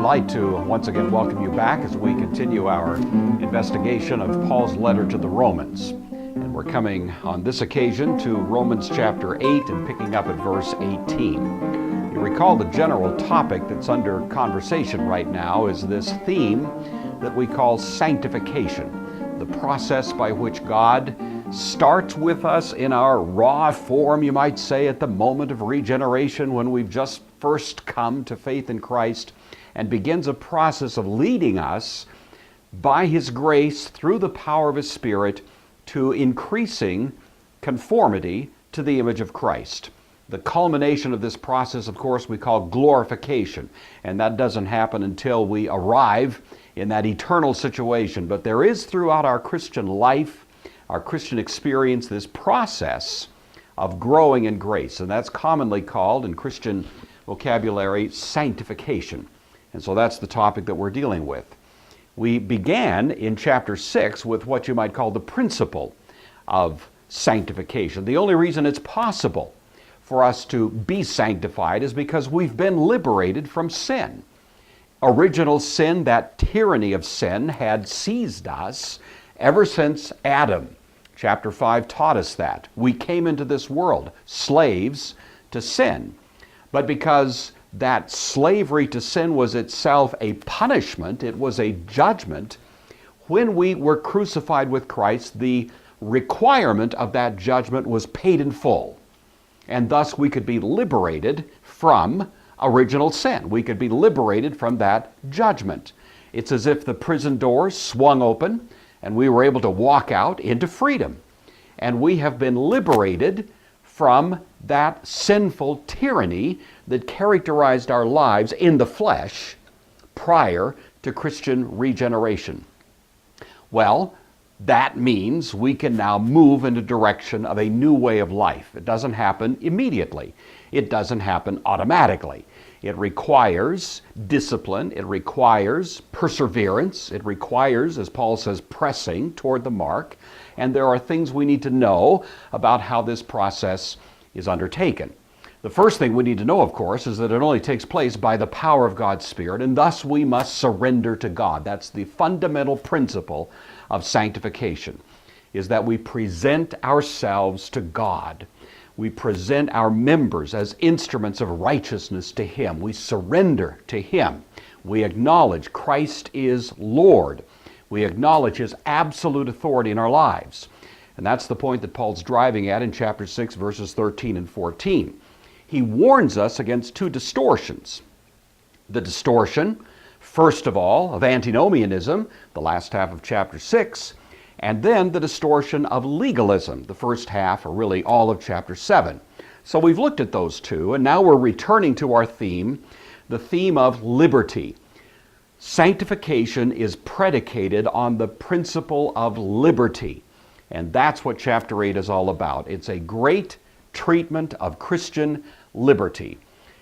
like to once again welcome you back as we continue our investigation of Paul's letter to the Romans. And we're coming on this occasion to Romans chapter 8 and picking up at verse 18. You recall the general topic that's under conversation right now is this theme that we call sanctification, the process by which God starts with us in our raw form, you might say, at the moment of regeneration when we've just first come to faith in Christ, and begins a process of leading us by His grace through the power of His Spirit to increasing conformity to the image of Christ. The culmination of this process, of course, we call glorification, and that doesn't happen until we arrive in that eternal situation. But there is throughout our Christian life, our Christian experience, this process of growing in grace, and that's commonly called in Christian vocabulary sanctification. And so that's the topic that we're dealing with. We began in chapter 6 with what you might call the principle of sanctification. The only reason it's possible for us to be sanctified is because we've been liberated from sin. Original sin, that tyranny of sin, had seized us ever since Adam. Chapter 5 taught us that. We came into this world slaves to sin. But because that slavery to sin was itself a punishment, it was a judgment, when we were crucified with Christ, the requirement of that judgment was paid in full. And thus we could be liberated from original sin. We could be liberated from that judgment. It's as if the prison doors swung open and we were able to walk out into freedom. And we have been liberated from that sinful tyranny that characterized our lives in the flesh prior to Christian regeneration. Well, that means we can now move in the direction of a new way of life. It doesn't happen immediately. It doesn't happen automatically. It requires discipline. It requires perseverance. It requires, as Paul says, pressing toward the mark. And there are things we need to know about how this process is undertaken. The first thing we need to know, of course, is that it only takes place by the power of God's Spirit, and thus we must surrender to God. That's the fundamental principle of sanctification, is that we present ourselves to God. We present our members as instruments of righteousness to Him. We surrender to Him. We acknowledge Christ is Lord. We acknowledge His absolute authority in our lives. And that's the point that Paul's driving at in chapter 6, verses 13 and 14. He warns us against two distortions. The distortion, first of all, of antinomianism, the last half of chapter 6, and then the distortion of legalism, the first half, or really all of chapter 7. So we've looked at those two, and now we're returning to our theme, the theme of liberty. Sanctification is predicated on the principle of liberty, and that's what chapter 8 is all about. It's a great treatment of Christian liberty.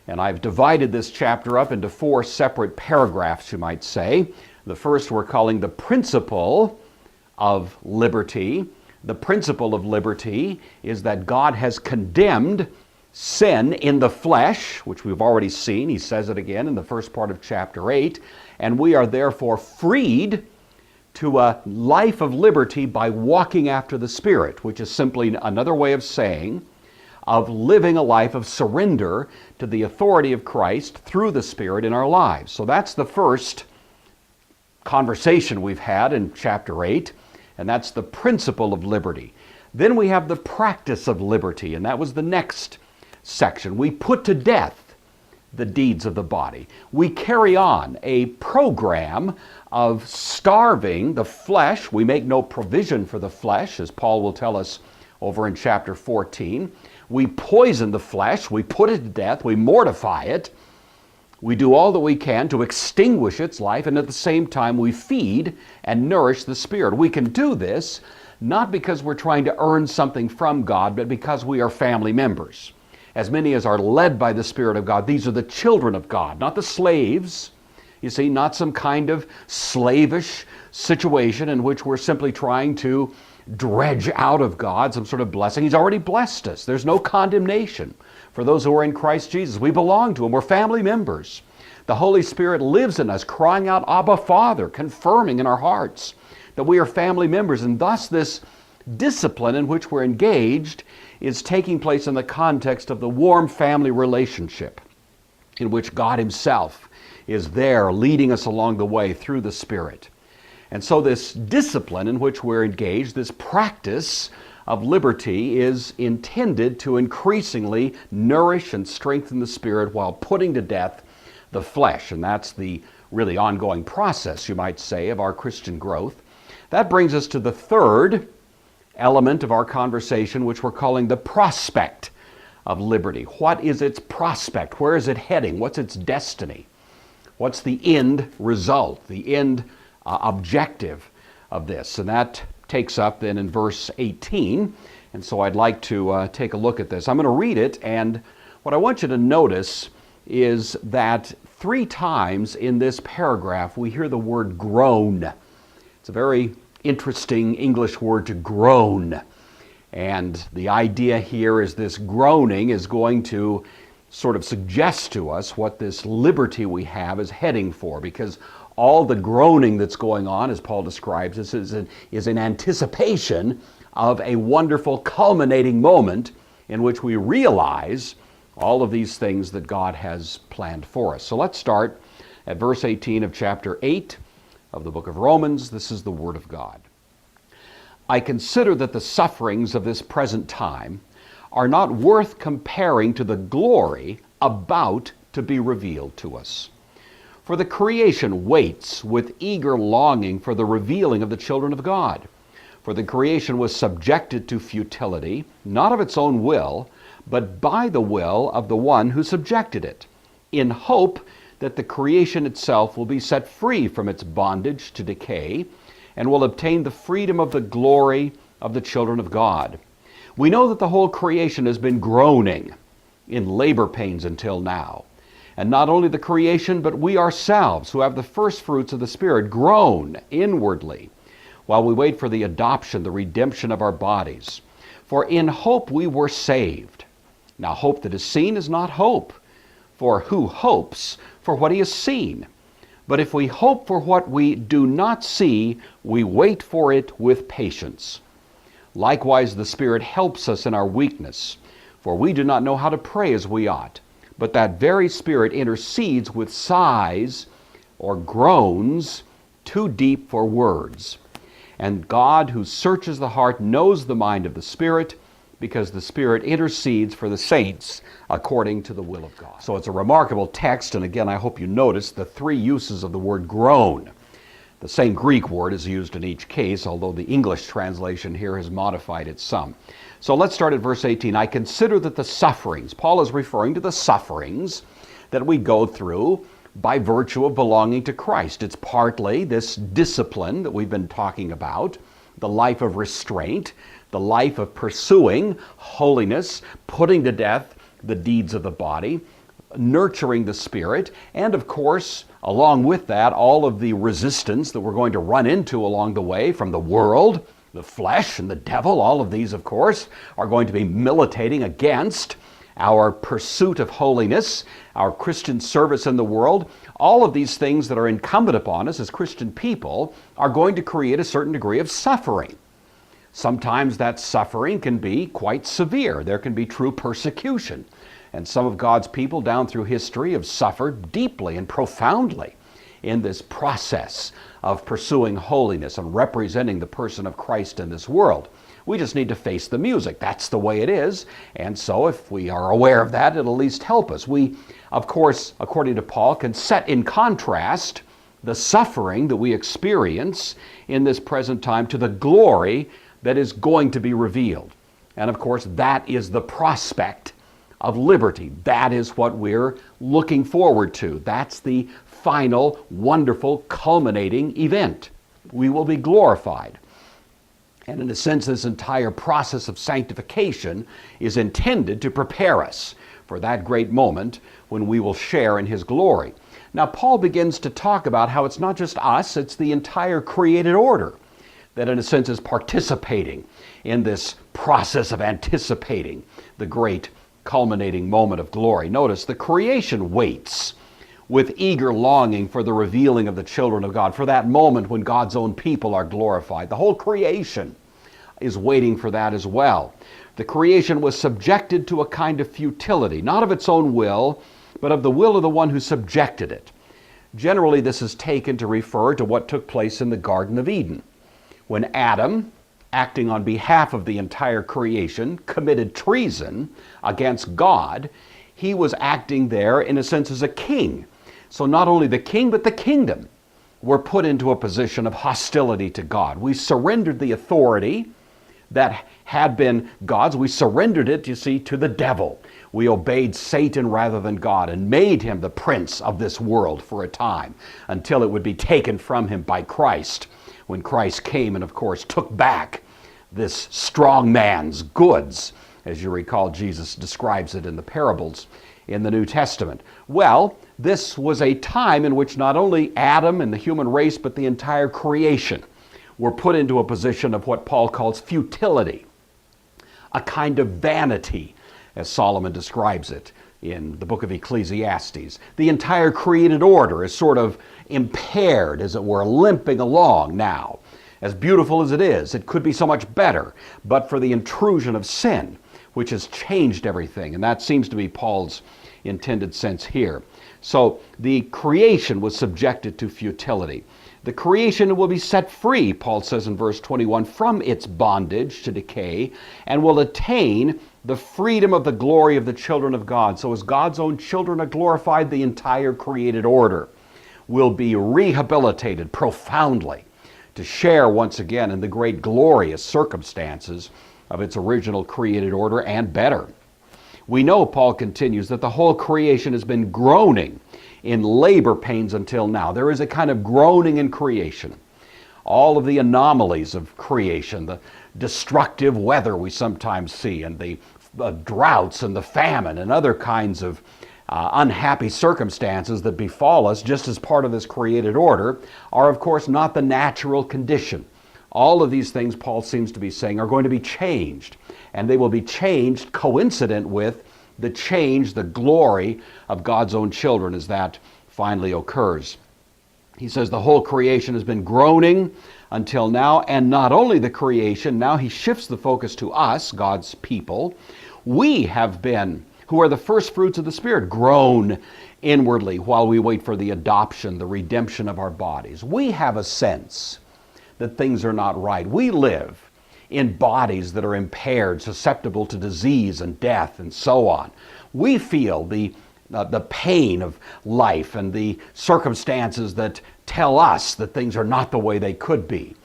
And I've divided this chapter up into 4 separate paragraphs, you might say. The first we're calling the principle of liberty. The principle of liberty is that God has condemned sin in the flesh, which we've already seen. He says it again in the first part of chapter 8. And we are therefore freed to a life of liberty by walking after the Spirit, which is simply another way of saying of living a life of surrender to the authority of Christ through the Spirit in our lives. So that's the first conversation we've had in chapter 8, and that's the principle of liberty. Then we have the practice of liberty, and that was the next section. We put to death the deeds of the body. We carry on a program of starving the flesh. We make no provision for the flesh, as Paul will tell us over in chapter 14. We poison the flesh, we put it to death, we mortify it. We do all that we can to extinguish its life, and at the same time we feed and nourish the Spirit. We can do this not because we're trying to earn something from God, but because we are family members. As many as are led by the Spirit of God, these are the children of God, not the slaves. You see, not some kind of slavish situation in which we're simply trying to dredge out of God some sort of blessing. He's already blessed us. There's no condemnation for those who are in Christ Jesus. We belong to Him. We're family members. The Holy Spirit lives in us, crying out, Abba, Father, confirming in our hearts that we are family members. And thus this discipline in which we're engaged is taking place in the context of the warm family relationship in which God Himself is there leading us along the way through the Spirit. And so this discipline in which we're engaged, this practice of liberty, is intended to increasingly nourish and strengthen the spirit while putting to death the flesh. And that's the really ongoing process, you might say, of our Christian growth. That brings us to the third element of our conversation, which we're calling the prospect of liberty. What is its prospect? Where is it heading? What's its destiny? What's the end result, the end objective of this? And that takes up then in verse 18. And so I'd like to take a look at this. I'm going to read it, and what I want you to notice is that 3 times in this paragraph we hear the word groan. It's a very interesting English word, to groan. And the idea here is this groaning is going to sort of suggest to us what this liberty we have is heading for, because all the groaning that's going on, as Paul describes this, is in anticipation of a wonderful culminating moment in which we realize all of these things that God has planned for us. So let's start at verse 18 of chapter 8 of the book of Romans. This is the Word of God. I consider that the sufferings of this present time are not worth comparing to the glory about to be revealed to us. For the creation waits with eager longing for the revealing of the children of God. For the creation was subjected to futility, not of its own will, but by the will of the one who subjected it, in hope that the creation itself will be set free from its bondage to decay, and will obtain the freedom of the glory of the children of God. We know that the whole creation has been groaning in labor pains until now. And not only the creation, but we ourselves, who have the first fruits of the Spirit, groan inwardly while we wait for the adoption, the redemption of our bodies. For in hope we were saved. Now hope that is seen is not hope, for who hopes for what he has seen? But if we hope for what we do not see, we wait for it with patience. Likewise, the Spirit helps us in our weakness, for we do not know how to pray as we ought. But that very Spirit intercedes with sighs or groans too deep for words. And God, who searches the heart, knows the mind of the Spirit, because the Spirit intercedes for the saints according to the will of God. So it's a remarkable text, and again, I hope you notice the 3 uses of the word groan. The same Greek word is used in each case, although the English translation here has modified it some. So let's start at verse 18. I consider that the sufferings, Paul is referring to the sufferings that we go through by virtue of belonging to Christ. It's partly this discipline that we've been talking about, the life of restraint, the life of pursuing holiness, putting to death the deeds of the body, nurturing the Spirit, and of course, along with that, all of the resistance that we're going to run into along the way from the world, the flesh, and the devil. All of these, of course, are going to be militating against our pursuit of holiness, our Christian service in the world. All of these things that are incumbent upon us as Christian people are going to create a certain degree of suffering. Sometimes that suffering can be quite severe. There can be true persecution. And some of God's people down through history have suffered deeply and profoundly in this process of pursuing holiness and representing the person of Christ in this world. We just need to face the music. That's the way it is. And so if we are aware of that, it'll at least help us. We, of course, according to Paul, can set in contrast the suffering that we experience in this present time to the glory that is going to be revealed. And of course, that is the prospect of liberty. That is what we're looking forward to. That's the final, wonderful, culminating event. We will be glorified. And in a sense, this entire process of sanctification is intended to prepare us for that great moment when we will share in His glory. Now, Paul begins to talk about how it's not just us, it's the entire created order that in a sense is participating in this process of anticipating the great culminating moment of glory. Notice the creation waits with eager longing for the revealing of the children of God, for that moment when God's own people are glorified. The whole creation is waiting for that as well. The creation was subjected to a kind of futility, not of its own will, but of the will of the one who subjected it. Generally, this is taken to refer to what took place in the Garden of Eden, when Adam, acting on behalf of the entire creation, committed treason against God. He was acting there, in a sense, as a king. So not only the king, but the kingdom were put into a position of hostility to God. We surrendered the authority that had been God's. We surrendered it, you see, to the devil. We obeyed Satan rather than God and made him the prince of this world for a time until it would be taken from him by Christ, when Christ came and, of course, took back this strong man's goods. As you recall, Jesus describes it in the parables in the New Testament. Well, this was a time in which not only Adam and the human race, but the entire creation were put into a position of what Paul calls futility, a kind of vanity, as Solomon describes it in the book of Ecclesiastes. The entire created order is sort of impaired, as it were, limping along now. As beautiful as it is, it could be so much better, but for the intrusion of sin, which has changed everything. And that seems to be Paul's intended sense here. So the creation was subjected to futility. The creation will be set free, Paul says in verse 21, from its bondage to decay, and will attain the freedom of the glory of the children of God. So as God's own children are glorified, the entire created order will be rehabilitated profoundly to share once again in the great glorious circumstances of its original created order, and better. We know, Paul continues, that the whole creation has been groaning in labor pains until now. There is a kind of groaning in creation. All of the anomalies of creation, the destructive weather we sometimes see, and the droughts and the famine and other kinds of unhappy circumstances that befall us just as part of this created order, are of course not the natural condition. All of these things, Paul seems to be saying, are going to be changed, and they will be changed coincident with the change, the glory of God's own children as that finally occurs. He says the whole creation has been groaning until now, and not only the creation, now he shifts the focus to us, God's people. We have been, who are the first fruits of the Spirit, groan inwardly while we wait for the adoption, the redemption of our bodies. We have a sense that things are not right. We live in bodies that are impaired, susceptible to disease and death and so on. We feel the pain of life and the circumstances that tell us that things are not the way they could be.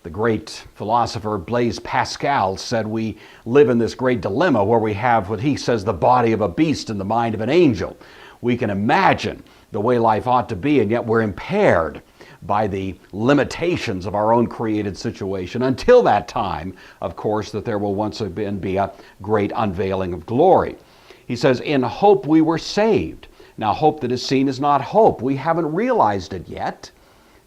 The great philosopher Blaise Pascal said we live in this great dilemma where we have what he says the body of a beast and the mind of an angel. We can imagine the way life ought to be, and yet we're impaired by the limitations of our own created situation until that time, of course, that there will once again be a great unveiling of glory. He says, in hope we were saved. Now, hope that is seen is not hope. We haven't realized it yet.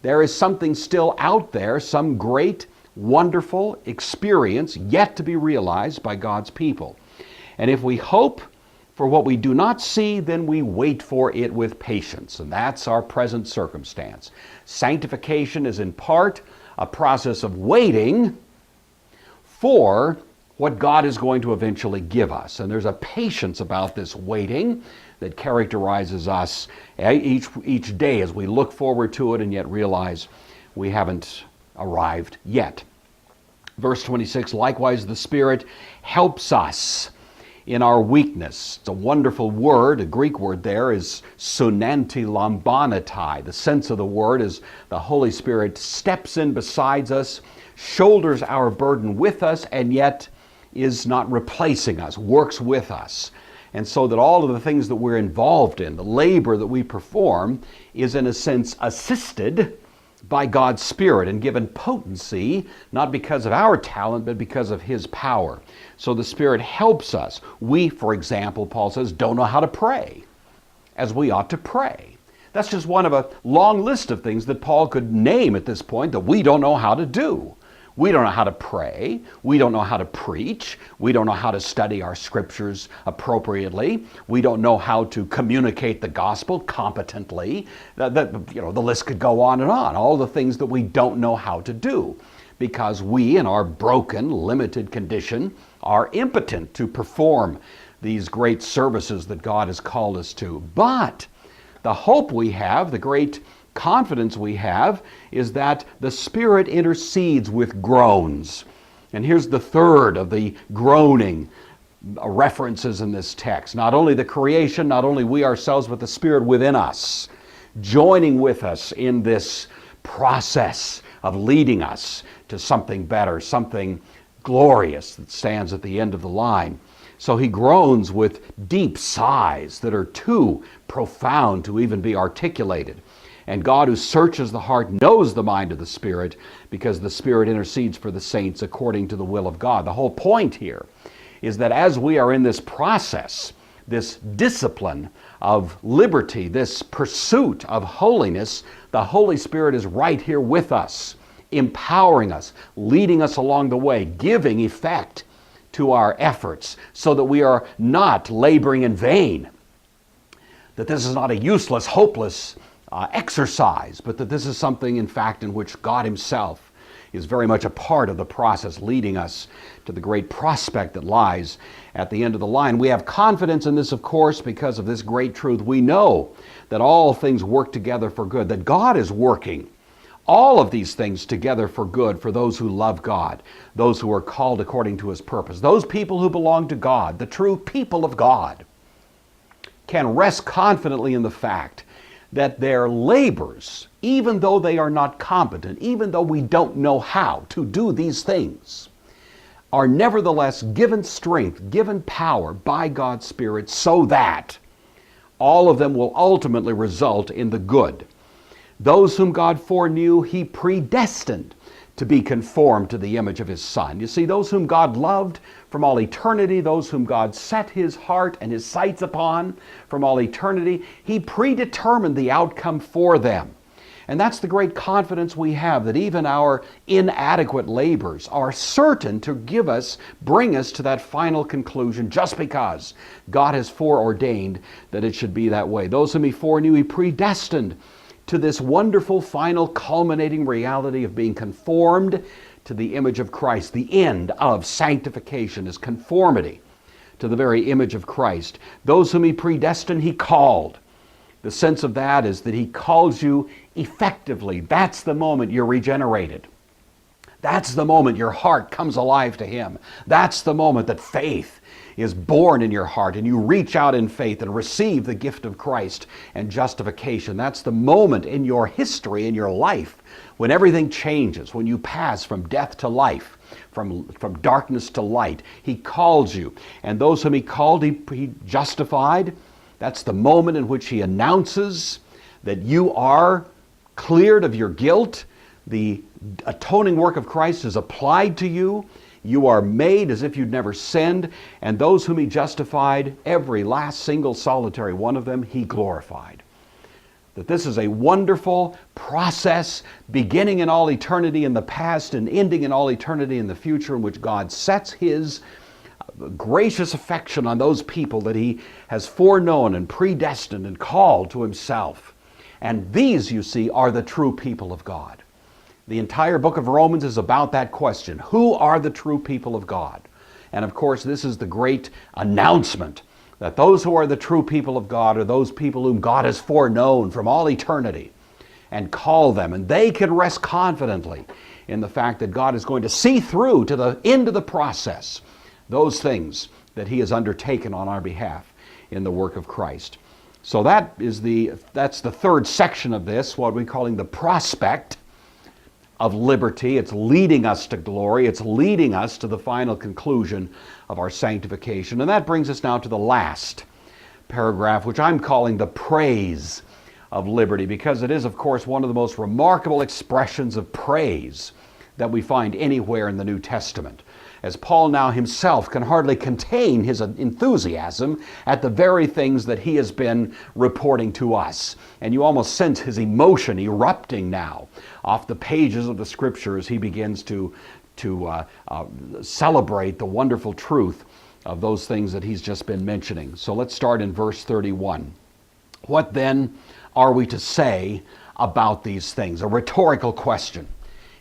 There is something still out there, some great, wonderful experience yet to be realized by God's people. And if we hope for what we do not see, then we wait for it with patience. And that's our present circumstance. Sanctification is in part a process of waiting for what God is going to eventually give us. And there's a patience about this waiting that characterizes us each day as we look forward to it and yet realize we haven't arrived yet. Verse 26, likewise the Spirit helps us in our weakness. It's a wonderful word. A Greek word there is sunanti lambanatai. The sense of the word is the Holy Spirit steps in beside us, shoulders our burden with us, and yet is not replacing us, works with us. And so that all of the things that we're involved in, the labor that we perform, is in a sense assisted by God's Spirit and given potency, not because of our talent, but because of His power. So the Spirit helps us. We, for example, Paul says, don't know how to pray as we ought to pray. That's just one of a long list of things that Paul could name at this point that we don't know how to do. We don't know how to pray. We don't know how to preach. We don't know how to study our scriptures appropriately. We don't know how to communicate the gospel competently. The list could go on and on. All the things that we don't know how to do because we, in our broken, limited condition, are impotent to perform these great services that God has called us to. But the hope we have, the great confidence we have, is that the Spirit intercedes with groans. And here's the third of the groaning references in this text. Not only the creation, not only we ourselves, but the Spirit within us, joining with us in this process of leading us to something better, something glorious that stands at the end of the line. So he groans with deep sighs that are too profound to even be articulated. And God, who searches the heart, knows the mind of the Spirit, because the Spirit intercedes for the saints according to the will of God. The whole point here is that as we are in this process, this discipline of liberty, this pursuit of holiness, the Holy Spirit is right here with us, empowering us, leading us along the way, giving effect to our efforts so that we are not laboring in vain, that this is not a useless, hopeless exercise, but that this is something, in fact, in which God Himself is very much a part of the process, leading us to the great prospect that lies at the end of the line. We have confidence in this, of course, because of this great truth. We know that all things work together for good, that God is working all of these things together for good for those who love God, those who are called according to His purpose. Those people who belong to God, the true people of God, can rest confidently in the fact that their labors, even though they are not competent, even though we don't know how to do these things, are nevertheless given strength, given power by God's Spirit, so that all of them will ultimately result in the good. Those whom God foreknew, He predestined to be conformed to the image of His Son. You see, those whom God loved from all eternity, those whom God set His heart and His sights upon from all eternity, He predetermined the outcome for them. And that's the great confidence we have, that even our inadequate labors are certain to bring us to that final conclusion, just because God has foreordained that it should be that way. Those whom He foreknew, He predestined to this wonderful, final, culminating reality of being conformed to the image of Christ. The end of sanctification is conformity to the very image of Christ. Those whom He predestined, He called. The sense of that is that He calls you effectively. That's the moment you're regenerated. That's the moment your heart comes alive to Him. That's the moment that faith is born in your heart and you reach out in faith and receive the gift of Christ and justification. That's the moment in your history, in your life, when everything changes, when you pass from death to life, from darkness to light. He calls you. And those whom He called, He justified. That's the moment in which He announces that you are cleared of your guilt. The atoning work of Christ is applied to you. You are made as if you'd never sinned. And those whom He justified, every last single solitary one of them, He glorified. That this is a wonderful process, beginning in all eternity in the past and ending in all eternity in the future, in which God sets His gracious affection on those people that He has foreknown and predestined and called to Himself. And these, you see, are the true people of God. The entire book of Romans is about that question. Who are the true people of God? And of course, this is the great announcement that those who are the true people of God are those people whom God has foreknown from all eternity and called them. And they can rest confidently in the fact that God is going to see through to the end of the process those things that He has undertaken on our behalf in the work of Christ. So that's the third section of this, what we're calling the prospect of liberty. It's leading us to glory. It's leading us to the final conclusion of our sanctification. And that brings us now to the last paragraph, which I'm calling the praise of liberty, because it is, of course, one of the most remarkable expressions of praise that we find anywhere in the New Testament, as Paul now himself can hardly contain his enthusiasm at the very things that he has been reporting to us. And you almost sense his emotion erupting now off the pages of the Scripture as he begins to celebrate the wonderful truth of those things that he's just been mentioning. So let's start in verse 31. What then are we to say about these things? A rhetorical question.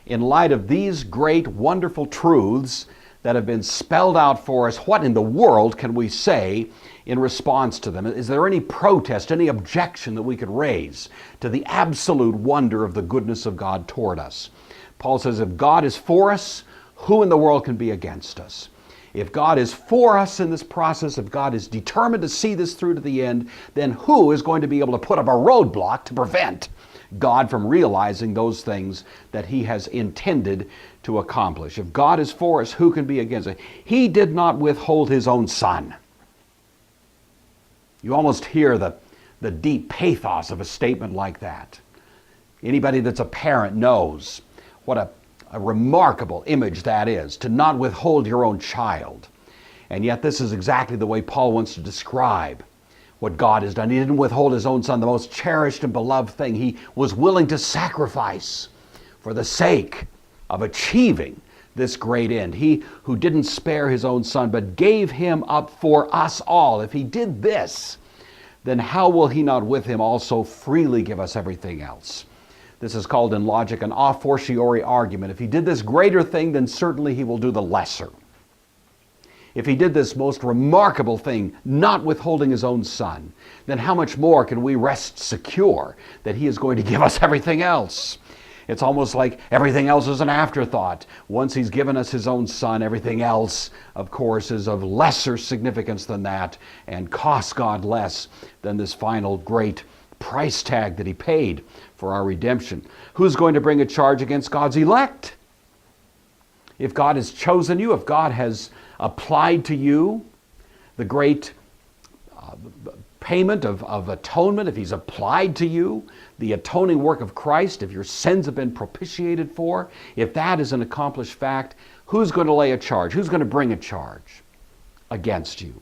In light of these great, wonderful truths that have been spelled out for us, what in the world can we say in response to them? Is there any protest, any objection that we could raise to the absolute wonder of the goodness of God toward us? Paul says, if God is for us, who in the world can be against us? If God is for us in this process, if God is determined to see this through to the end, then who is going to be able to put up a roadblock to prevent God from realizing those things that he has intended to accomplish? If God is for us, who can be against us? He did not withhold his own Son. You almost hear the deep pathos of a statement like that. Anybody that's a parent knows what a remarkable image that is, to not withhold your own child. And yet this is exactly the way Paul wants to describe what God has done. He didn't withhold his own Son, the most cherished and beloved thing. He was willing to sacrifice for the sake of achieving this great end. He who didn't spare his own Son, but gave him up for us all. If he did this, then how will he not with him also freely give us everything else? This is called in logic an a fortiori argument. If he did this greater thing, then certainly he will do the lesser. If he did this most remarkable thing, not withholding his own Son, then how much more can we rest secure that he is going to give us everything else? It's almost like everything else is an afterthought. Once he's given us his own Son, everything else, of course, is of lesser significance than that and costs God less than this final great price tag that he paid for our redemption. Who's going to bring a charge against God's elect? If God has chosen you, if God has applied to you the great payment of atonement, if he's applied to you the atoning work of Christ, if your sins have been propitiated for, if that is an accomplished fact, who's going to lay a charge? Who's going to bring a charge against you?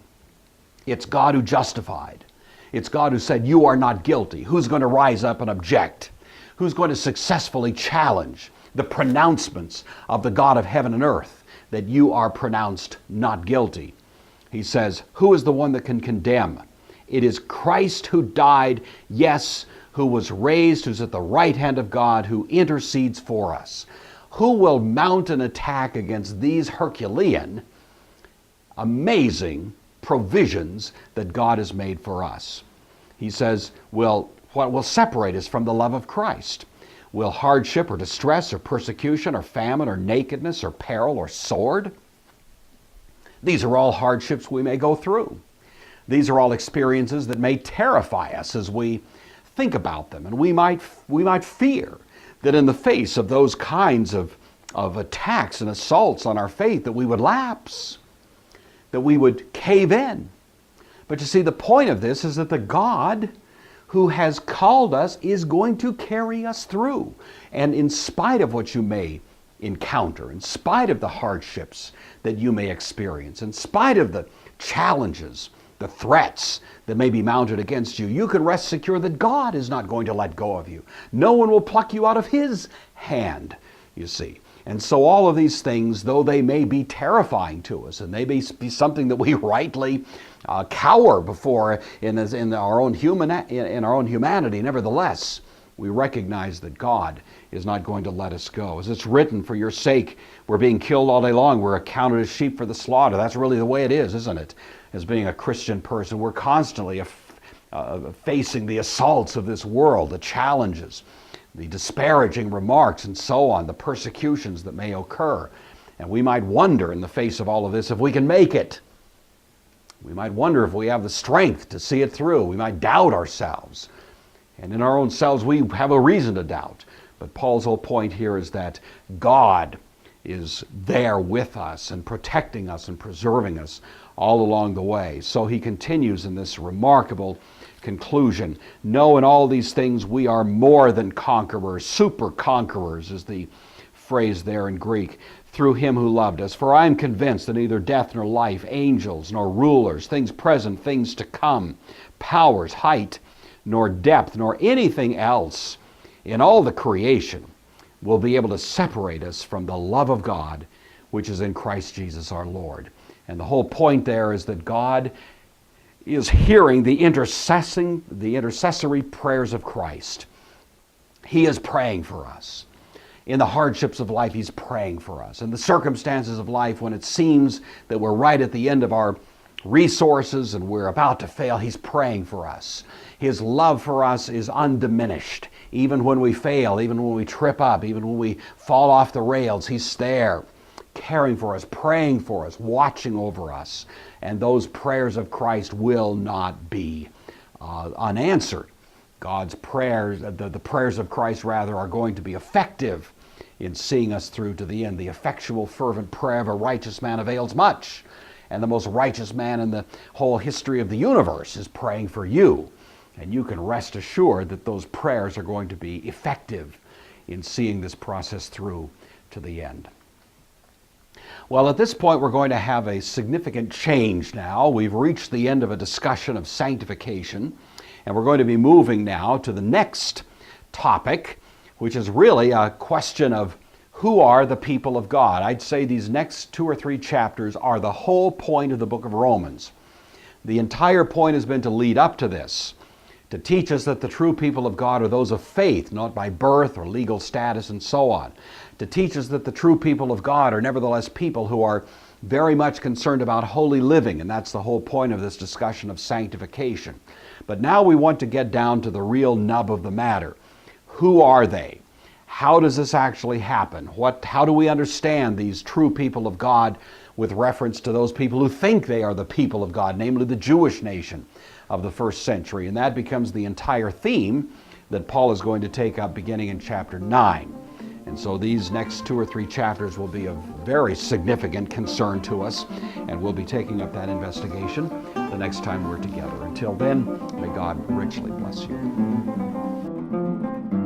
It's God who justified. It's God who said you are not guilty. Who's going to rise up and object? Who's going to successfully challenge the pronouncements of the God of heaven and earth that you are pronounced not guilty? He says, who is the one that can condemn? It is Christ who died, yes, who was raised, who's at the right hand of God, who intercedes for us. Who will mount an attack against these Herculean, amazing provisions that God has made for us? He says, well, what will separate us from the love of Christ? Will hardship or distress or persecution or famine or nakedness or peril or sword? These are all hardships we may go through. These are all experiences that may terrify us as we think about them. And we might fear that in the face of those kinds of attacks and assaults on our faith that we would lapse, that we would cave in. But you see, the point of this is that the God who has called us is going to carry us through. And in spite of what you may encounter, in spite of the hardships that you may experience, in spite of the challenges, the threats that may be mounted against you, you can rest secure that God is not going to let go of you. No one will pluck you out of his hand, you see. And so all of these things, though they may be terrifying to us, and they may be something that we rightly cower before in our own humanity, nevertheless, we recognize that God is not going to let us go. As it's written, for your sake, we're being killed all day long. We're accounted as sheep for the slaughter. That's really the way it is, isn't it? As being a Christian person, we're constantly facing the assaults of this world, the challenges, the disparaging remarks and so on, the persecutions that may occur. And we might wonder in the face of all of this if we can make it. We might wonder if we have the strength to see it through. We might doubt ourselves. And in our own selves, we have a reason to doubt. But Paul's whole point here is that God is there with us and protecting us and preserving us all along the way. So he continues in this remarkable conclusion. No, in all these things we are more than conquerors. Super conquerors is the phrase there in Greek. Through him who loved us. For I am convinced that neither death nor life, angels nor rulers, things present, things to come, powers, height, nor depth, nor anything else in all the creation will be able to separate us from the love of God, which is in Christ Jesus our Lord. And the whole point there is that God is hearing the intercessory prayers of Christ. He is praying for us. In the hardships of life, He's praying for us. In the circumstances of life, when it seems that we're right at the end of our resources and we're about to fail, He's praying for us. His love for us is undiminished. Even when we fail, even when we trip up, even when we fall off the rails, He's there, caring for us, praying for us, watching over us. And those prayers of Christ will not be unanswered. God's prayers, the prayers of Christ rather, are going to be effective in seeing us through to the end. The effectual, fervent prayer of a righteous man avails much. And the most righteous man in the whole history of the universe is praying for you. And you can rest assured that those prayers are going to be effective in seeing this process through to the end. Well, at this point, we're going to have a significant change now. We've reached the end of a discussion of sanctification, and we're going to be moving now to the next topic, which is really a question of who are the people of God. I'd say these next 2 or 3 chapters are the whole point of the book of Romans. The entire point has been to lead up to this, to teach us that the true people of God are those of faith, not by birth or legal status and so on. To teach us that the true people of God are nevertheless people who are very much concerned about holy living, and that's the whole point of this discussion of sanctification. But now we want to get down to the real nub of the matter. Who are they? How does this actually happen? How do we understand these true people of God with reference to those people who think they are the people of God, namely the Jewish nation of the first century? And that becomes the entire theme that Paul is going to take up beginning in chapter 9. And so these next 2 or 3 chapters will be of very significant concern to us, and we'll be taking up that investigation the next time we're together. Until then, may God richly bless you.